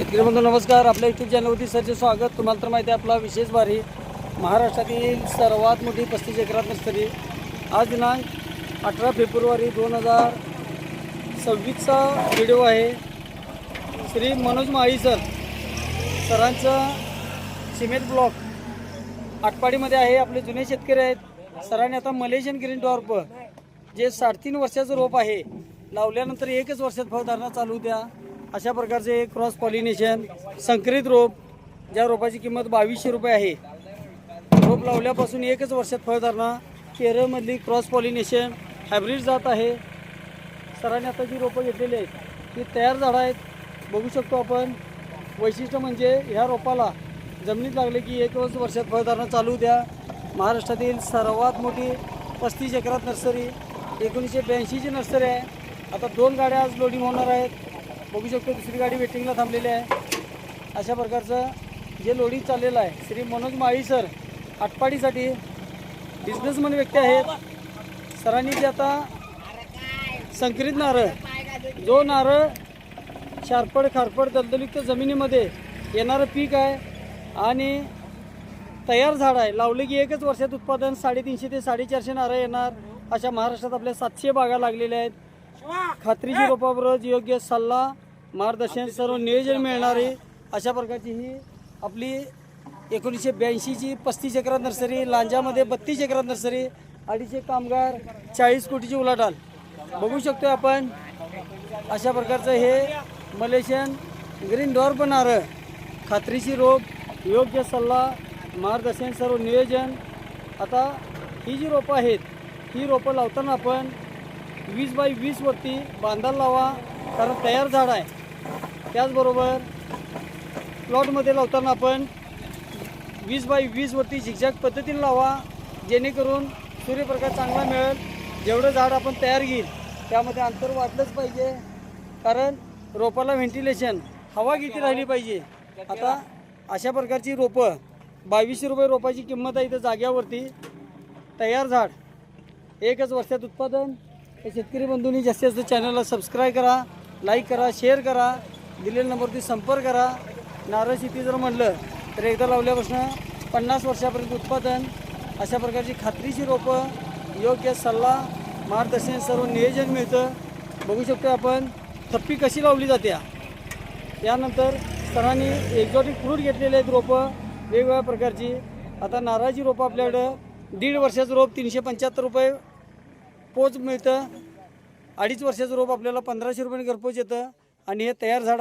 शेतकरी बंधू नमस्कार. आपल्या यूट्यूब चॅनलवरती सरचे स्वागत. तुम्हाला तर माहिती आहे आपला विशेष बारी महाराष्ट्रातील सर्वात मोठी 35 एकरात नर्सरी. आज दिनांक 18 फेब्रुवारी 2026चा व्हिडिओ आहे. श्री मनोज माळी सरांचा सिमेंट ब्लॉक आटपाडीमध्ये आहे. आपले जुने शेतकरी आहेत. सरांनी आता मलेशियन ग्रीन डॉर्प जे 3.5 वर्षाचं रोप आहे लावल्यानंतर 1च वर्षात फळधारणा चालू द्या अशा प्रकारचे क्रॉस पॉलिनेशन संकरित रोप, ज्या रोपाची किंमत 2200 रुपये आहे. रोप लावल्यापासून 1च वर्षात फळधारणा, केरळमधली क्रॉस पॉलिनेशन हायब्रिड जात आहे. सरांनी आता जी रोपं घेतलेली आहेत ती तयार झाडं आहेत. बघू शकतो आपण. वैशिष्ट्य म्हणजे ह्या रोपाला जमिनीत लागले की 1च वर्षात फळधारणा चालू द्या. महाराष्ट्रातील सर्वात मोठी 35 एकरात नर्सरी, 1982ची नर्सरी आहे. आता 2 गाड्या आज लोडिंग होणार आहेत. बघू शकतो दुसरी गाडी वेटिंगला थांबलेली आहे. अशा प्रकारचं जे लोडिंग चाललेलं आहे. श्री मनोज माळी सर आटपाडीसाठी बिझनेसमॅन व्यक्ती आहेत. सरांनी जे आता संकरित नारळ, जो नारळ शारपड खारपड दलदलयुक्त जमिनीमध्ये येणारं पीक आहे आणि तयार झाड आहे, लावले की 1च वर्षात उत्पादन 350 ते 450 नारळ येणार. अशा महाराष्ट्रात आपल्या 700 बागा लागलेल्या आहेत. खात्रीची रोपाबरोबर योग्य सल्ला, मार्गदर्शन, सर्व नियोजन मिळणारे अशा प्रकारची ही आपली 1982ची 35 एकरात नर्सरी. लांजामध्ये 32 एकरात नर्सरी, 250 कामगार, 40 कोटीची उलाढाल बघू शकतो आपण. अशा प्रकारचं हे मलेशियन ग्रीन डॉर्प नारळ, खात्रीची रोप, योग्य सल्ला, मार्गदर्शन, सर्व नियोजन. आता ही जी रोपं आहेत ही रोपं लावताना आपण 20 बाय 20 वरती बांधायला लावा, कारण तयार झाड आहे. त्याचबरोबर प्लॉटमध्ये लावताना आपण 20 बाय 20 वरती झिगझॅग पद्धतीने लावा, जेणेकरून सूर्यप्रकाश चांगला मिळेल. जेवढं झाड आपण तयार घेईल त्यामध्ये अंतर वाढलंच पाहिजे, कारण रोपाला व्हेंटिलेशन, हवा किती राहिली पाहिजे. आता अशा प्रकारची रोपं 2200 रुपये रोपाची किंमत आहे. इथं जाग्यावरती तयार झाड, 1च वर्षात उत्पादन. शेतकरी बंधूंनी जास्तीत जास्त चॅनलला सबस्क्राईब करा, लाईक करा, शेअर करा, दिलेल्या नंबरवरती संपर्क करा. नारळ शेती जर म्हटलं तर एकदा लावल्यापासून 50 वर्षापर्यंत उत्पादन. अशा प्रकारची खात्रीची रोपं, योग्य सल्ला, मार्गदर्शन, सर्व नियोजन मिळतं. बघू शकतो आपण थप्पी कशी लावली जाते. त्यानंतर सरांनी एक्झॉटिक फ्रूट घेतलेले आहेत रोपं वेगवेगळ्या प्रकारची. आता नारळाची रोपं आपल्याकडं 1.5 वर्षाचं रोप 375 रुपये पोच मिळतं. 2.5 वर्षाचं रोप आपल्याला 1500 रुपये घरपोच येतं. आणि हे तयार झाड